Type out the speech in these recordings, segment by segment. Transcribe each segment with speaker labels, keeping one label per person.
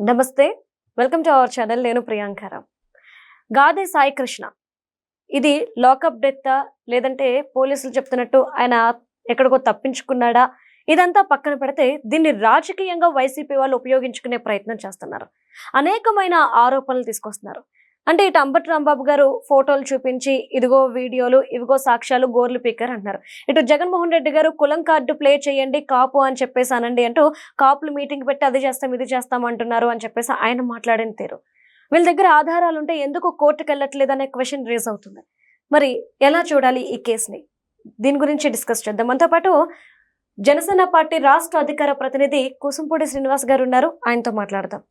Speaker 1: నమస్తే, welcome to our channel. నేను ప్రియాంకారావు. గాదే సాయి కృష్ణ ఇది లాకప్ డెత్ లేదంటే పోలీసులు చెప్తున్నట్టు ఆయన ఎక్కడికో తప్పించుకున్నాడా, ఇదంతా పక్కన పెడితే దీన్ని రాజకీయంగా వైసీపీ వాళ్ళు ఉపయోగించుకునే ప్రయత్నం చేస్తున్నారు. అనేకమైన ఆరోపణలు తీసుకొస్తున్నారు. అంటే ఇటు అంబటి రాంబాబు గారు ఫోటోలు చూపించి ఇదిగో వీడియోలు, ఇవిగో సాక్ష్యాలు, గోర్లు పీకర్ అంటున్నారు. ఇటు జగన్మోహన్ రెడ్డి గారు కులం కార్డు ప్లే చేయండి, కాపు అని చెప్పేసి అనండి అంటూ కాపులు మీటింగ్ పెట్టి అది చేస్తాం ఇది చేస్తాం అంటున్నారు అని చెప్పేసి ఆయన మాట్లాడిన తీరు. వీళ్ళ దగ్గర ఆధారాలు ఉంటే ఎందుకు కోర్టుకు వెళ్ళట్లేదు అనే క్వశ్చన్ రేజ్ అవుతుంది. మరి ఎలా చూడాలి ఈ కేసుని? దీని గురించి డిస్కస్ చేద్దాం. మనతో పాటు జనసేన పార్టీ రాష్ట్ర అధికార ప్రతినిధి కుసుంపూడి శ్రీనివాస్ గారు ఉన్నారు. ఆయనతో మాట్లాడదాం.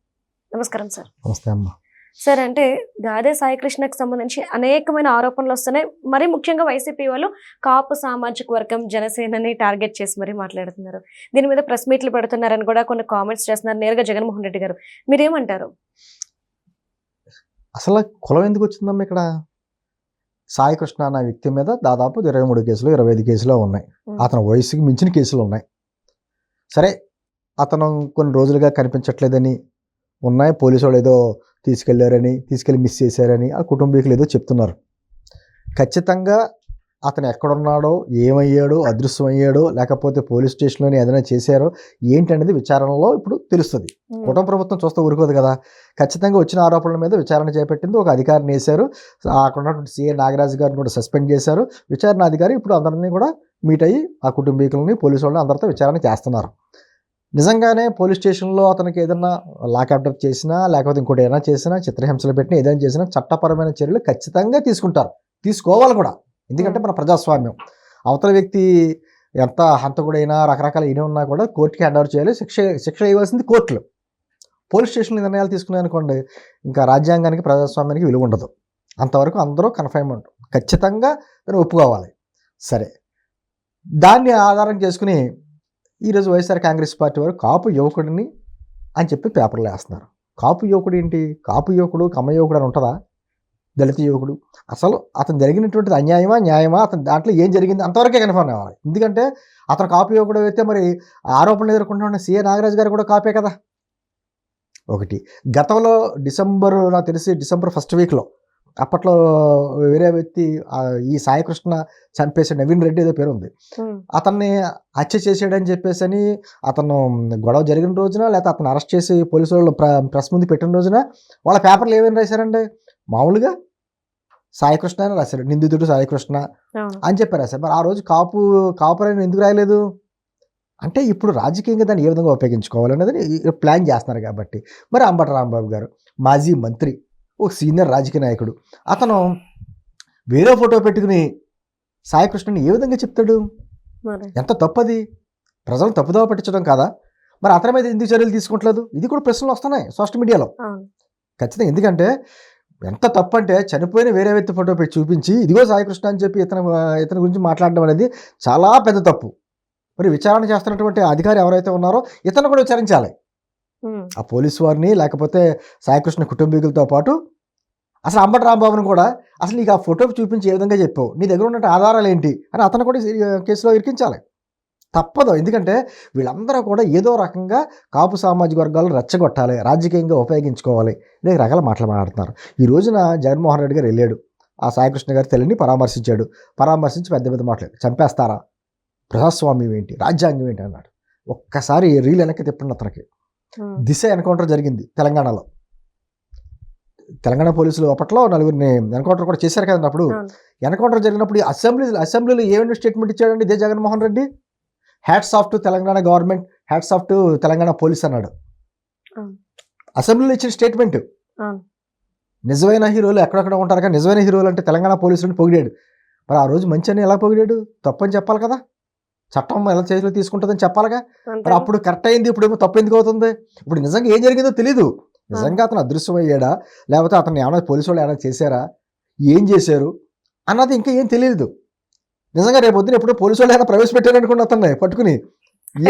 Speaker 1: నమస్కారం సార్.
Speaker 2: నమస్తే అమ్మా.
Speaker 1: సార్, అంటే గాదే సాయి కృష్ణకు సంబంధించి అనేకమైన ఆరోపణలు వస్తున్నాయి. మరి ముఖ్యంగా వైసీపీ వాళ్ళు కాపు సామాజిక వర్గం జనసేనని టార్గెట్ చేసి మరీ మాట్లాడుతున్నారు. దీని మీద ప్రెస్ మీట్లు పెడుతున్నారని కూడా కొన్ని కామెంట్స్ చేస్తున్నారు నేరుగా జగన్మోహన్ రెడ్డి గారు. మీరేమంటారు?
Speaker 2: అసలు కులం ఎందుకు వచ్చిందమ్మా ఇక్కడ? సాయి కృష్ణ అన్న వ్యక్తి మీద దాదాపు 23 కేసులు 25 కేసులు ఉన్నాయి. అతని వయసుకి మించిన కేసులు ఉన్నాయి. సరే, అతను కొన్ని రోజులుగా కనిపించట్లేదని ఉన్నాయి. పోలీసు వాళ్ళు ఏదో తీసుకెళ్ళి మిస్ చేశారని ఆ కుటుంబీకులు ఏదో చెప్తున్నారు. ఖచ్చితంగా అతను ఎక్కడున్నాడో, ఏమయ్యాడో, అదృశ్యమయ్యాడో, లేకపోతే పోలీస్ స్టేషన్లోనే ఏదైనా చేశారో ఏంటనేది విచారణలో ఇప్పుడు తెలుస్తుంది. కుటుంబ ప్రభుత్వం చూస్తే ఊరుకోదు కదా. ఖచ్చితంగా వచ్చిన ఆరోపణల మీద విచారణ చేపట్టింది. ఒక అధికారిని వేశారు. అక్కడ ఉన్నటువంటి సిఐ నాగరాజు గారిని కూడా సస్పెండ్ చేశారు. విచారణ అధికారి ఇప్పుడు అందరినీ కూడా మీట్ అయ్యి ఆ కుటుంబీకులని, పోలీసు వాళ్ళని అందరితో విచారణ చేస్తున్నారు. నిజంగానే పోలీస్ స్టేషన్లో అతనికి ఏదైనా లాకప్ డెత్ చేసినా, లేకపోతే ఇంకోటి ఏదైనా చేసినా, చిత్రహింసలు పెట్టినా, ఏదైనా చేసినా చట్టపరమైన చర్యలు ఖచ్చితంగా తీసుకుంటారు. తీసుకోవాలి కూడా. ఎందుకంటే మన ప్రజాస్వామ్యం. అవతల వ్యక్తి ఎంత హంతకుడైనా, రకరకాల ఇవి ఉన్నా కూడా కోర్టుకి హ్యాండ్ ఓవర్ చేయాలి. శిక్ష ఇవ్వాల్సింది కోర్టులు. పోలీస్ స్టేషన్లో నిర్ణయాలు తీసుకున్నాయనుకోండి, ఇంకా రాజ్యాంగానికి, ప్రజాస్వామ్యానికి విలువ ఉండదు. అంతవరకు అందరూ కన్ఫైన్మెంట్ ఖచ్చితంగా దాన్ని ఒప్పుకోవాలి. సరే, దాన్ని ఆధారం చేసుకుని ఈరోజు వైఎస్ఆర్ కాంగ్రెస్ పార్టీ వారు కాపు యువకుడిని అని చెప్పి పేపర్లు వేస్తున్నారు. కాపు యువకుడు ఏంటి? కాపు యువకుడు, కమ్మ యువకుడు అని ఉంటుందా? దళిత యువకుడు. అసలు అతను జరిగినటువంటిది అన్యాయమా, న్యాయమా, అతను దాంట్లో ఏం జరిగింది అంతవరకే కన్ఫర్మ్ అవ్వాలి. ఎందుకంటే అతను కాపు యువకుడు అయితే మరి ఆరోపణలు ఎదుర్కొంటున్న సిఏ నాగరాజు గారు కూడా కాపే కదా. ఒకటి, గతంలో నాకు తెలిసి డిసెంబర్ ఫస్ట్ వీక్లో అప్పట్లో వేరే వ్యక్తి ఈ సాయి కృష్ణ చంపేసి నవీన్ రెడ్డి ఏదో పేరు ఉంది, అతన్ని హత్య చేసాడని చెప్పేసి అని అతను గొడవ జరిగిన రోజున, లేకపోతే అతను అరెస్ట్ చేసి పోలీసు వాళ్ళు ప్రెస్ ముందు పెట్టిన రోజున వాళ్ళ పేపర్లు ఏమేమి రాశారండి? మామూలుగా సాయి కృష్ణ అని రాశారు, నిందితుడు సాయి కృష్ణ అని చెప్పి రాశారు. మరి ఆ రోజు కాపురాన్ని ఎందుకు రాయలేదు? అంటే ఇప్పుడు రాజకీయంగా దాన్ని ఏ విధంగా ఉపయోగించుకోవాలనేది ప్లాన్ చేస్తున్నారు కాబట్టి. మరి అంబటి రాంబాబు గారు మాజీ మంత్రి, ఒక సీనియర్ రాజకీయ నాయకుడు, అతను వేరే ఫోటో పెట్టుకుని సాయి కృష్ణని ఏ విధంగా చెప్తాడు? ఎంత తప్పది? ప్రజలను తప్పుదోవ పట్టించడం కాదా? మరి అతని మీద ఎందుకు చర్యలు తీసుకుంటలేదు? ఇది కూడా ప్రశ్నలు వస్తున్నాయి సోషల్ మీడియాలో ఖచ్చితంగా. ఎందుకంటే ఎంత తప్పు అంటే, చనిపోయిన వేరే వ్యక్తి ఫోటో పెట్టి చూపించి ఇదిగో సాయి కృష్ణ అని చెప్పి ఇతని గురించి మాట్లాడడం అనేది చాలా పెద్ద తప్పు. మరి విచారణ చేస్తున్నటువంటి అధికారి ఎవరైతే ఉన్నారో ఇతను కూడా విచారించాలి. ఆ పోలీసు వారిని, లేకపోతే సాయికృష్ణ కుటుంబీకులతో పాటు అసలు అంబటి రాంబాబుని కూడా అసలు నీకు ఆ ఫోటో చూపించి ఏ విధంగా చెప్పావు, నీ దగ్గర ఉన్న ఆధారాలు ఏంటి అని అతను కూడా కేసులో ఇరికించాలి. తప్పదు. ఎందుకంటే వీళ్ళందరూ కూడా ఏదో రకంగా కాపు సామాజిక వర్గాలను రెచ్చగొట్టాలి, రాజకీయంగా ఉపయోగించుకోవాలి, అనేక రకాల మాటలు మాట్లాడుతున్నారు. ఈ రోజున జగన్మోహన్ రెడ్డి గారు వెళ్ళాడు, ఆ సాయికృష్ణ గారి తల్లిని పరామర్శించి పెద్ద పెద్ద మాట్లాడు. చంపేస్తారా? ప్రజాస్వామ్యం ఏంటి, రాజ్యాంగం ఏంటి అన్నాడు. ఒక్కసారి రీల్ వెనక్కి తిప్పండి. అతనికి దిశ ఎన్కౌంటర్ జరిగింది తెలంగాణలో. తెలంగాణ పోలీసులు అప్పట్లో 4గురిని ఎన్కౌంటర్ కూడా చేశారు కదండి. అప్పుడు ఎన్కౌంటర్ జరిగినప్పుడు అసెంబ్లీలో ఏమైనా స్టేట్మెంట్ ఇచ్చాడండి ఇదే Jaganmohan Reddy? Hats off to Telangana government, hats off to Telangana police అన్నాడు. అసెంబ్లీలో ఇచ్చిన స్టేట్మెంట్. నిజమైన హీరోలు ఎక్కడెక్కడ ఉంటారు కానీ నిజమైన హీరోలు అంటే తెలంగాణ పోలీసులను పొగిడాడు. మరి ఆ రోజు మంచి అని ఎలా పొగిడాడు? తప్పని చెప్పాలి కదా. చట్టం ఎలా చేతిలో తీసుకుంటుందని చెప్పాలిగా. మరి అప్పుడు కరెక్ట్ అయింది, ఇప్పుడు ఏమో తప్పు ఎందుకు అవుతుంది? ఇప్పుడు నిజంగా ఏం జరిగిందో తెలీదు. నిజంగా అతను అదృశ్యమయ్యాడా, లేకపోతే అతను ఏమైనా పోలీసు వాళ్ళు ఏమైనా చేశారా, ఏం చేశారు అన్నది ఇంకా ఏం తెలియదు. నిజంగా రేపు పొద్దున ఎప్పుడు పోలీసు వాళ్ళు ఏమైనా ప్రవేశపెట్టారనుకోండి అతన్ని పట్టుకుని,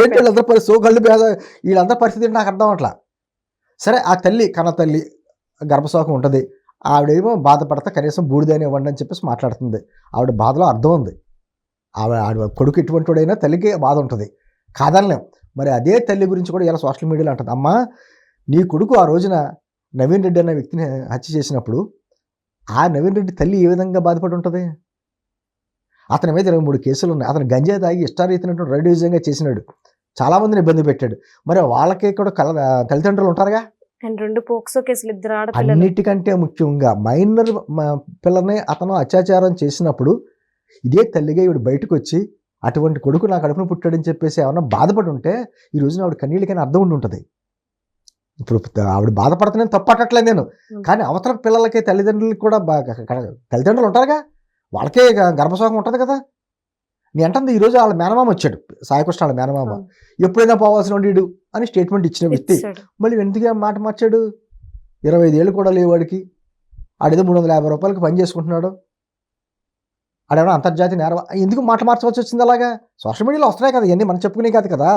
Speaker 2: ఏంటి వీళ్ళందరూ వీళ్ళందరూ పరిస్థితి నాకు అర్థం అట్లా. సరే, ఆ తల్లి కన్న తల్లి గర్భశోకం ఉంటుంది, ఆవిడేమో బాధపడతా కనీసం బూడిదని ఇవ్వండి అని చెప్పేసి మాట్లాడుతుంది. ఆవిడ బాధలో అర్థం ఉంది. ఆవిడ కొడుకు ఎటువంటి వాడైనా తల్లికి బాధ ఉంటుంది, కాదనలేం. మరి అదే తల్లి గురించి కూడా ఇలా సోషల్ మీడియాలో అంటుంది, అమ్మా నీ కొడుకు ఆ రోజున నవీన్ రెడ్డి అనే వ్యక్తిని హత్య చేసినప్పుడు ఆ నవీన్ రెడ్డి తల్లి ఏ విధంగా బాధపడి ఉంటుంది? అతని మీద 23 కేసులు ఉన్నాయి. అతను గంజాయి తాగి ఇష్టారీతినటువంటి రైడిజంగా చేసినాడు, చాలా మందిని ఇబ్బంది పెట్టాడు. మరి వాళ్ళకి కూడా తల్లిదండ్రులు ఉంటారుగా.
Speaker 1: అండ్ 2 పోక్సో కేసులు, 2 ఆడపిల్లలు.
Speaker 2: అన్నిటికంటే ముఖ్యంగా మైనర్ పిల్లని అతను అత్యాచారం చేసినప్పుడు ఇదే తల్లిగా ఈవిడ బయటకు వచ్చి అటువంటి కొడుకు నా కడుపున పుట్టాడని చెప్పేసి ఏమన్నా బాధపడి ఉంటే ఈ రోజున ఆవిడ కన్నీళ్ళకైనా అర్థం ఉండి ఉంటుంది. ఇప్పుడు ఆవిడ బాధపడుతున్నాను తప్పట్టట్లేదు నేను, కానీ అవతల పిల్లలకి తల్లిదండ్రులకి కూడా తల్లిదండ్రులు ఉంటారుగా, వాళ్ళకే గర్భశోకం ఉంటుంది కదా. నేను అంటుంది ఈరోజు వాళ్ళ మేనమామ వచ్చాడు, సాయికృష్ణ వాళ్ళ మేనమామ, ఎప్పుడైనా పోవాల్సిన వీడు అని స్టేట్మెంట్ ఇచ్చిన వ్యక్తి మళ్ళీ ఎందుకు మాట మార్చాడు? 25 ఏళ్ళు కూడా లేవు వాడికి, ఆడేదో 350 రూపాయలకి పని చేసుకుంటున్నాడు, ఆడేమో అంతర్జాతీయ నేరం, ఎందుకు మాట మార్చవలసి వచ్చింది? అలాగా సోషల్ మీడియాలో వస్తున్నాయి కదా ఇవన్నీ, మనం చెప్పుకునే కాదు కదా.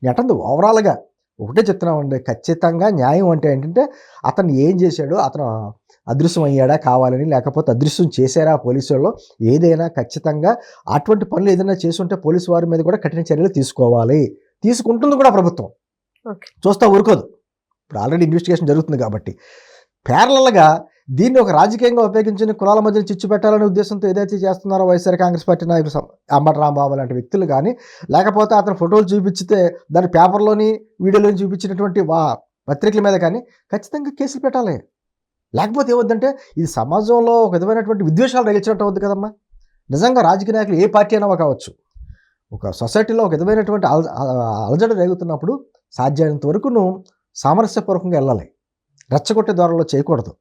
Speaker 2: నేను అంటుంది ఓవరాల్గా ఒకటే చెప్తున్నామండి, ఖచ్చితంగా న్యాయం అంటే ఏంటంటే అతను ఏం చేశాడో, అతను అదృశ్యం అయ్యాడా కావాలని, లేకపోతే అదృశ్యం చేశారా పోలీసు వాళ్ళు, ఏదైనా ఖచ్చితంగా అటువంటి పనులు ఏదైనా చేసి ఉంటే పోలీసు వారి మీద కూడా కఠిన చర్యలు తీసుకోవాలి, తీసుకుంటుంది కూడా ప్రభుత్వం, చూస్తా ఊరుకోదు. ఇప్పుడు ఆల్రెడీ ఇన్వెస్టిగేషన్ జరుగుతుంది కాబట్టి ప్యారలల్గా దీన్ని ఒక రాజకీయంగా ఉపయోగించిన కులాల మధ్య చిచ్చు పెట్టాలనే ఉద్దేశంతో ఏదైతే చేస్తున్నారో వైఎస్ఆర్ కాంగ్రెస్ పార్టీ నాయకులు అంబటి రాంబాబు లాంటి వ్యక్తులు కానీ, లేకపోతే అతను ఫోటోలు చూపించితే దాని పేపర్లోని వీడియోలోని చూపించినటువంటి పత్రికల మీద కానీ ఖచ్చితంగా కేసులు పెట్టాలి. లేకపోతే ఏమవుద్దంటే ఇది సమాజంలో ఒక విధమైనటువంటి విద్వేషాలు రగిల్చినట్టు అవుద్ది కదమ్మా. నిజంగా రాజకీయ నాయకులు ఏ పార్టీ అయినా కావచ్చు, ఒక సొసైటీలో ఒక విధమైనటువంటి అలజడి రేగుతున్నప్పుడు సాధ్యమైనంత వరకు నువ్వు సామరస్యపూర్వకంగా వెళ్ళాలి, రెచ్చగొట్టే ద్వారాలో చేయకూడదు.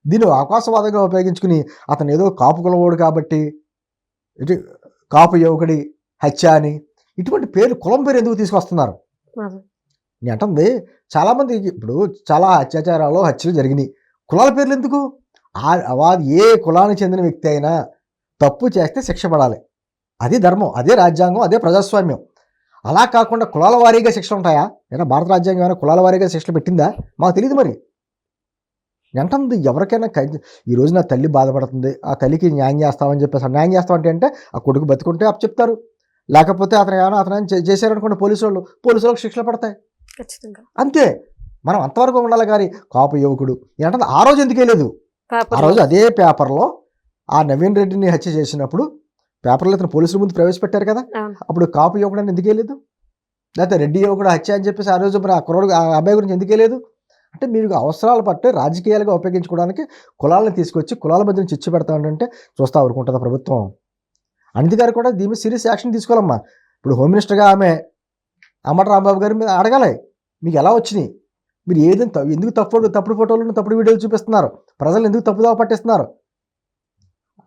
Speaker 2: దీన్ని అవకాశవాదంగా ఉపయోగించుకుని అతను ఏదో కాపు కులవాడు కాబట్టి ఇటు కాపు యువకుడి హత్య అని ఇటువంటి పేర్లు, కులం పేరు ఎందుకు తీసుకొస్తున్నారు? నేను అంటుంది చాలామంది ఇప్పుడు చాలా అత్యాచారాలు హత్యలు జరిగినాయి, కులాల పేర్లు ఎందుకు? ఏ కులానికి చెందిన వ్యక్తి అయినా తప్పు చేస్తే శిక్ష పడాలి, అది ధర్మం, అదే రాజ్యాంగం, అదే ప్రజాస్వామ్యం. అలా కాకుండా కులాల వారీగా శిక్షలు ఉంటాయా? ఏదైనా భారత రాజ్యాంగం ఏమైనా కులాల వారీగా శిక్షలు పెట్టిందా? మాకు తెలియదు. మరి అంటుంది ఎవరికైనా ఈ రోజు నా తల్లి బాధపడుతుంది, ఆ తల్లికి న్యాయం చేస్తామని చెప్పేసి, న్యాయం చేస్తామంటే అంటే ఆ కొడుకు బతుకుంటే అప్పు చెప్తారు, లేకపోతే అతను చేశారనుకోండి పోలీసు వాళ్ళకి శిక్షలు పడతాయి అంతే. మనం అంతవరకు ఉండాలి. కానీ కాపు యువకుడు ఏంటంటే ఆ రోజు ఎందుకే లేదు, ఆ రోజు అదే పేపర్లో ఆ నవీన్ రెడ్డిని హత్య చేసినప్పుడు పేపర్లో అతను పోలీసుల ముందు ప్రవేశపెట్టారు కదా, అప్పుడు కాపు యువకుడు అని ఎందుకే లేదు? లేకపోతే రెడ్డి యువకుడు హత్య అని చెప్పేసి ఆ రోజు మరి ఆ కుర్రోడు ఆ అబ్బాయి గురించి ఎందుకే లేదు? అంటే మీరు అవసరాలు పట్టే రాజకీయాలుగా ఉపయోగించుకోవడానికి కులాలను తీసుకొచ్చి కులాల మధ్యన చిచ్చు పెడతా అంటే చూస్తా ఊరుకుంటుందా ప్రభుత్వం? అనిత గారు కూడా దీని మీద సీరియస్ యాక్షన్ తీసుకోవాలమ్మా. ఇప్పుడు హోమ్ మినిస్టర్గా ఆమె అంబటి రాంబాబు గారి మీద అడగాలి, మీకు ఎలా వచ్చినాయి, మీరు ఏదైనా ఎందుకు తప్పుడు ఫోటోలను తప్పుడు వీడియోలు చూపిస్తున్నారు, ప్రజలు ఎందుకు తప్పుదావ పట్టిస్తున్నారు,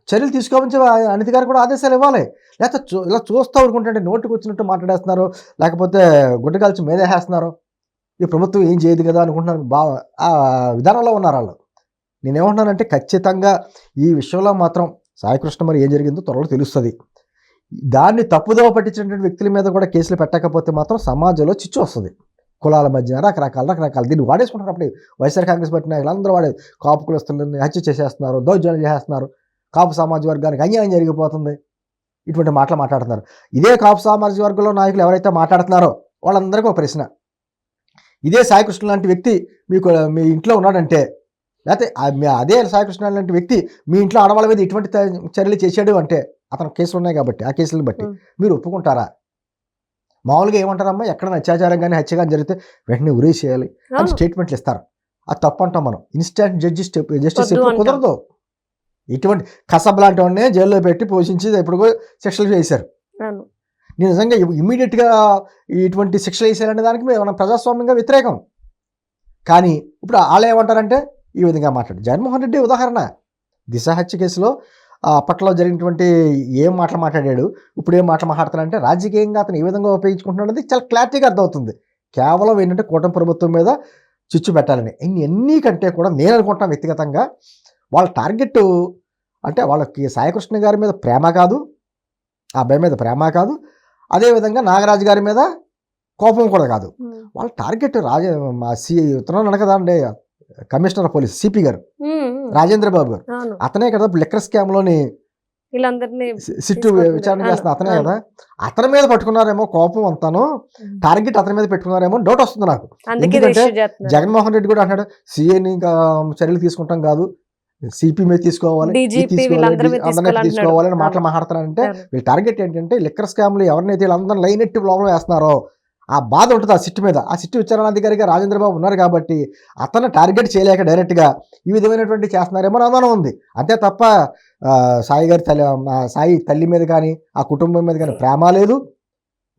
Speaker 2: చర్యలు తీసుకోమని అనిత గారు కూడా ఆదేశాలు ఇవ్వాలి. లేకపోతే ఇలా చూస్తూ ఊరుకుంటుంటే నోటుకు వచ్చినట్టు మాట్లాడేస్తున్నారు, లేకపోతే గుడ్డగాల్చి మీదేసేస్తున్నారు, ఈ ప్రభుత్వం ఏం చేయదు కదా అనుకుంటున్నారు, ఆ విధానంలో ఉన్నారు వాళ్ళు. నేనేమంటున్నానంటే ఖచ్చితంగా ఈ విషయంలో మాత్రం సాయికృష్ణ మరి ఏం జరిగిందో త్వరలో తెలుస్తుంది. దాన్ని తప్పుదోవ పట్టించినటువంటి వ్యక్తుల మీద కూడా కేసులు పెట్టకపోతే మాత్రం సమాజంలో చిచ్చు వస్తుంది, కులాల మధ్య రకరకాల దీన్ని వాడేసుకుంటారు. అప్పుడు వైఎస్ఆర్ కాంగ్రెస్ పార్టీ నాయకులు అందరూ వాడేది, కాపు కులస్తులని హత్య చేసేస్తున్నారు, దౌర్జన్యం చేసేస్తున్నారు, కాపు సామాజ వర్గానికి అన్యాయం జరిగిపోతుంది, ఇటువంటి మాటలు మాట్లాడుతున్నారు. ఇదే కాపు సామాజిక వర్గంలో నాయకులు ఎవరైతే మాట్లాడుతున్నారో వాళ్ళందరికీ ఒక ప్రశ్న, ఇదే సాయికృష్ణ లాంటి వ్యక్తి మీ ఇంట్లో ఉన్నాడంటే, లేకపోతే అదే సాయికృష్ణ లాంటి వ్యక్తి మీ ఇంట్లో ఆడవాళ్ళ మీద ఇటువంటి చర్యలు చేశాడు అంటే, అతను కేసులు ఉన్నాయి కాబట్టి ఆ కేసులను బట్టి మీరు ఒప్పుకుంటారా? మామూలుగా ఏమంటారమ్మా, ఎక్కడైనా అత్యాచారం కానీ హత్య కానీ జరిగితే వెంటనే ఉరేసేయాలి అని స్టేట్మెంట్లు ఇస్తారు, అది తప్పు అంటాం మనం. ఇన్స్టెంట్ జస్టిస్ ఎప్పుడు కుదరదు. ఇటువంటి కసబ్ లాంటి వాడినే జైల్లో పెట్టి పోషించి ఎప్పుడు శిక్షలు చేశారు. నేను నిజంగా ఇమ్మీడియట్గా ఇటువంటి శిక్షలు వేసేయాలనే దానికి మనం ప్రజాస్వామ్యంగా వ్యతిరేకం. కానీ ఇప్పుడు వాళ్ళు ఏమంటారంటే ఈ విధంగా మాట్లాడు. జగన్మోహన్ రెడ్డి ఉదాహరణ, దిశ హత్య కేసులో అప్పట్లో జరిగినటువంటి ఏం మాటలు మాట్లాడాడు, ఇప్పుడు ఏం మాటలు మాట్లాడుతున్నాడంటే రాజకీయంగా అతను ఏ విధంగా ఉపయోగించుకుంటున్నాడు అనేది చాలా క్లారిటీగా అర్థమవుతుంది. కేవలం ఏంటంటే కూటమి ప్రభుత్వం మీద చిచ్చు పెట్టాలని. ఎన్ని కంటే కూడా నేను అనుకుంటున్నాను వ్యక్తిగతంగా వాళ్ళ టార్గెట్ అంటే వాళ్ళకి సాయికృష్ణ గారి మీద ప్రేమ కాదు, ఆ అబ్బాయి మీద ప్రేమ కాదు, అదేవిధంగా నాగరాజు గారి మీద కోపం కూడా కాదు. వాళ్ళ టార్గెట్ ఉత్తరం కదా అండి, కమిషనర్ పోలీస్ సిపి గారు రాజేంద్ర బాబు గారు, అతనే కదా లిక్కర్ స్కామ్లోని
Speaker 1: వీళ్ళందరినీ
Speaker 2: సిట్టు
Speaker 1: తీసుకుంటున్నారు.
Speaker 2: విచారణ చేస్తున్న అతనే
Speaker 1: అవును.
Speaker 2: కదా, అతని మీద పట్టుకున్నారేమో కోపం అంతాను, టార్గెట్ అతని మీద పెట్టుకున్నారేమో డౌట్ వస్తుంది నాకు.
Speaker 1: అందుకే
Speaker 2: ఎందుకంటే
Speaker 1: రిజిస్టర్ చేస్తున్నారు.
Speaker 2: జగన్మోహన్ రెడ్డి కూడా అంటాడు సీఏని ఇంకా చర్యలు తీసుకుంటాం కాదు, సిపి మీద తీసుకోవాలి, ఇది
Speaker 1: డీజీపీ
Speaker 2: తీసుకోవాలి,
Speaker 1: వీళ్ళందరి మీద
Speaker 2: అందరినీ
Speaker 1: తీసుకోవాలంటున్నాడు.
Speaker 2: తీసుకోవాలని మాటలు
Speaker 1: అవును.
Speaker 2: మాట్లాడుతున్నారంటే
Speaker 1: అవును.
Speaker 2: వీళ్ళ టార్గెట్ ఏంటంటే లిక్కర్ స్కామ్లు ఎవరినైతే వీళ్ళందరూ లైన్ ఎట్టి లోపల వేస్తున్నారో ఆ బాధ ఉంటుంది ఆ సిట్టు మీద. ఆ సిట్టు విచారణాధికారిగా రాజేంద్ర బాబు ఉన్నారు కాబట్టి అతను టార్గెట్ చేయలేక డైరెక్ట్గా ఈ విధమైనటువంటి చేస్తున్నారేమో అని అనుమానం ఉంది. అంతే తప్ప సాయి గారి సాయి తల్లి మీద కానీ ఆ కుటుంబం మీద కానీ ప్రేమ లేదు,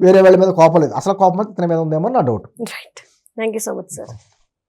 Speaker 2: వేరే వాళ్ళ మీద కోపం లేదు. అసలు కోపం ఇతని మీద ఉందేమో నా doubt.
Speaker 1: Right. Thank you so much sir.